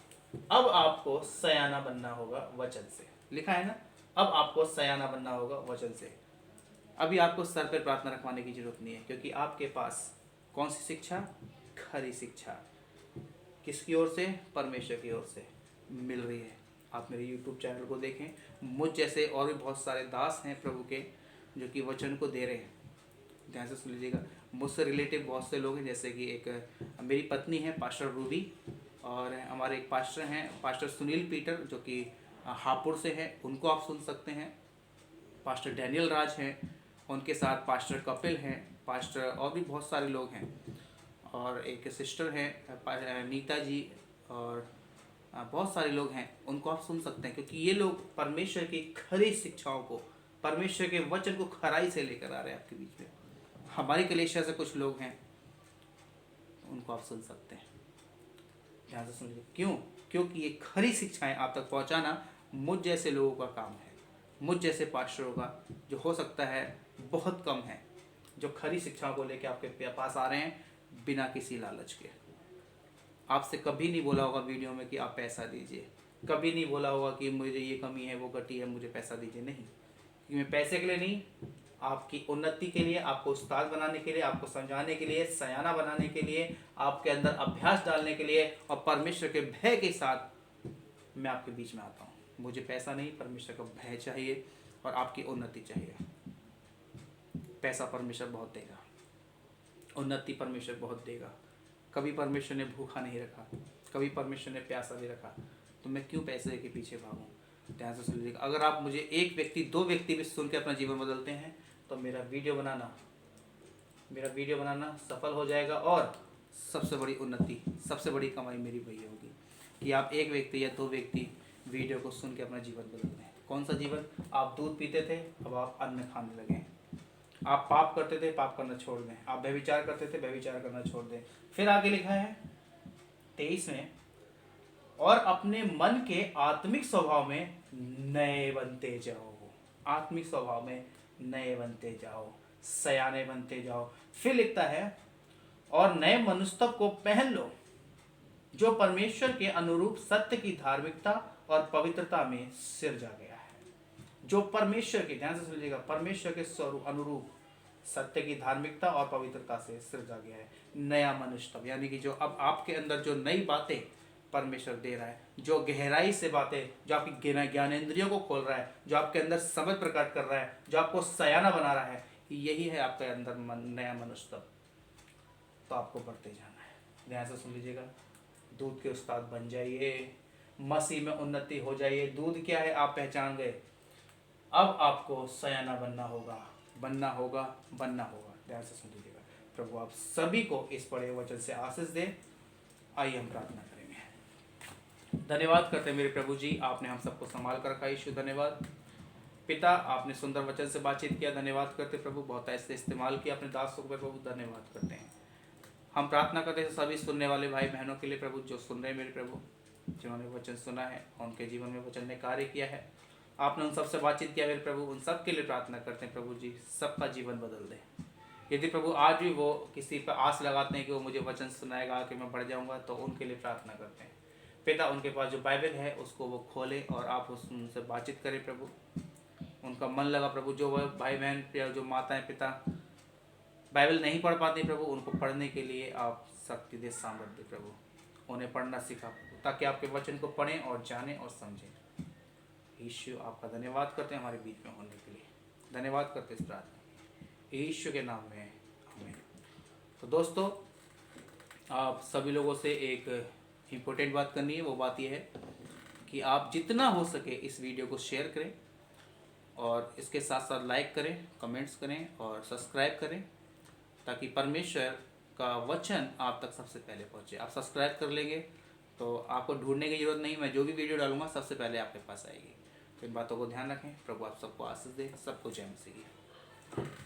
अब आपको सयाना बनना होगा वचन से, लिखा है ना, अब आपको सयाना बनना होगा वचन से। अभी आपको सर पर प्रार्थना रखवाने की जरूरत नहीं है, क्योंकि आपके पास कौन सी शिक्षा, खरी शिक्षा, किसकी ओर से, परमेश्वर की ओर से मिल रही है। आप मेरे YouTube चैनल को देखें, मुझ जैसे और भी बहुत सारे दास हैं प्रभु के जो कि वचन को दे रहे हैं। ध्यान से सुन लीजिएगा। मुझसे रिलेटिव बहुत से लोग हैं, जैसे कि एक मेरी पत्नी है पास्टर रूबी, और हमारे एक पास्टर हैं पास्टर सुनील पीटर जो कि हापुड़ से हैं, उनको आप सुन सकते हैं। पास्टर डैनियल राज हैं, उनके साथ पास्टर कपिल हैं, पास्टर और भी बहुत सारे लोग हैं, और एक सिस्टर हैं नीता जी, और बहुत सारे लोग हैं, उनको आप सुन सकते हैं, क्योंकि ये लोग परमेश्वर की खरी शिक्षाओं को, परमेश्वर के वचन को खराई से लेकर आ रहे हैं आपके बीच में। हमारी कलीसिया से कुछ लोग हैं, उनको आप सुन सकते हैं। ध्यान से सुनिए। क्यों? क्योंकि ये खरी शिक्षाएं आप तक पहुंचाना मुझ जैसे लोगों का काम है, मुझ जैसे पास्टरों का, जो हो सकता है बहुत कम है, जो खरी शिक्षाओं को लेकर आपके पास आ रहे हैं बिना किसी लालच के। आपसे कभी नहीं बोला होगा वीडियो में कि आप पैसा दीजिए, कभी नहीं बोला होगा कि मुझे ये कमी है वो घटी है मुझे पैसा दीजिए, नहीं। क्योंकि मैं पैसे के लिए नहीं, आपकी उन्नति के लिए, आपको उस्ताद बनाने के लिए, आपको समझाने के लिए, सयाना बनाने के लिए, आपके अंदर अभ्यास डालने के लिए, और परमेश्वर के भय के साथ मैं आपके बीच में आता हूँ। मुझे पैसा नहीं, परमेश्वर का भय चाहिए और आपकी उन्नति चाहिए। पैसा परमेश्वर बहुत देगा, उन्नति परमेश्वर बहुत देगा। कभी परमेश्वर ने भूखा नहीं रखा, कभी परमेश्वर ने प्यासा नहीं रखा, तो मैं क्यों पैसे के पीछे भागूं। ध्यान से सुन लीजिएगा। अगर आप मुझे एक व्यक्ति, दो व्यक्ति भी सुन के अपना जीवन बदलते हैं तो मेरा वीडियो बनाना सफल हो जाएगा, और सबसे बड़ी उन्नति, सबसे बड़ी कमाई मेरी वही होगी कि आप एक व्यक्ति या दो व्यक्ति वीडियो को सुन के अपना जीवन बदल दें। कौन सा जीवन? आप दूध पीते थे, अब आप अन्न खाने लगे। आप पाप करते थे, पाप करना छोड़ दें। आप व्यभिचार करते थे, व्यभिचार करना छोड़ दें। फिर आगे लिखा है 23 में, और अपने मन के आत्मिक स्वभाव में नए बनते जाओ। आत्मिक स्वभाव में नए बनते जाओ, सयाने बनते जाओ। फिर लिखता है, और नए मनुष्य को पहन लो, जो परमेश्वर के अनुरूप सत्य की धार्मिकता और पवित्रता में सिरजा गया है। जो परमेश्वर के, ध्यान से सुनिएगा, परमेश्वर के स्वरूप अनुरूप सत्य की धार्मिकता और पवित्रता से सिरजा गया है। नया मनुष्य, यानी कि जो अब आपके अंदर जो नई बातें परमेश्वर दे रहा है, जो गहराई से बातें, जो आपकी ज्ञानेंद्रियों को खोल रहा है, जो आपके अंदर समझ प्रकट कर रहा है, जो आपको सयाना बना रहा है, यही है आपके अंदर नया मनुष्य। तो आपको बढ़ते जाना है। ध्यान से सुन लीजिएगा। दूध के उस्ताद बन जाइए, मसीह में उन्नति हो जाइए। दूध क्या है आप पहचान गए, अब आपको सयाना बनना होगा, बनना होगा, बनना होगा। ध्यान से सुन लीजिएगा। प्रभु आप सभी को इस पढ़े वचन से आशीष दे। आइए हम प्रार्थना करेंगे। धन्यवाद करते हैं मेरे प्रभु जी, आपने हम सबको संभाल कर रखा। यीशु धन्यवाद। पिता आपने सुंदर वचन से बातचीत किया, धन्यवाद करते प्रभु। बहुत ऐसे इस्तेमाल किया अपने दासों को प्रभु, धन्यवाद करते हैं। हम प्रार्थना करते हैं सभी सुनने वाले भाई बहनों के लिए प्रभु, जो सुन रहे हैं मेरे प्रभु, जिन्होंने वचन सुना है, उनके जीवन में वचन ने कार्य किया है, आपने उन सबसे बातचीत किया मेरे प्रभु, उन सब के लिए प्रार्थना करते हैं प्रभु जी, सबका जीवन बदल दे। यदि प्रभु आज भी वो किसी पर आस लगाते हैं कि वो मुझे वचन सुनाएगा कि मैं बढ़ जाऊंगा, तो उनके लिए प्रार्थना करते हैं पिता। उनके पास जो बाइबल है उसको वो खोले और आप उनसे बातचीत करें प्रभु, उनका मन लगा प्रभु। जो वह भाई बहन, जो माताएं पिता बाइबल नहीं पढ़ पाते प्रभु, उनको पढ़ने के लिए आप शक्ति दे, सामर्थ्य दे प्रभु, उन्हें पढ़ना सिखा ताकि आपके वचन को पढ़ें और जानें और समझें। यीशु आपका धन्यवाद करते हैं हमारे बीच में होने के लिए, धन्यवाद करते इस प्रार्थना यीशु के नाम में, आमीन। तो दोस्तों, आप सभी लोगों से एक इम्पोर्टेंट बात करनी है। वो बात यह है कि आप जितना हो सके इस वीडियो को शेयर करें, और इसके साथ साथ लाइक करें, कमेंट्स करें और सब्सक्राइब करें, ताकि परमेश्वर का वचन आप तक सबसे पहले पहुंचे। आप सब्सक्राइब कर लेंगे तो आपको ढूंढने की जरूरत नहीं, मैं जो भी वीडियो डालूंगा सबसे पहले आपके पास आएगी। तो इन बातों को ध्यान रखें। प्रभु आप सबको आशीष दे। सबको जय मसीह की।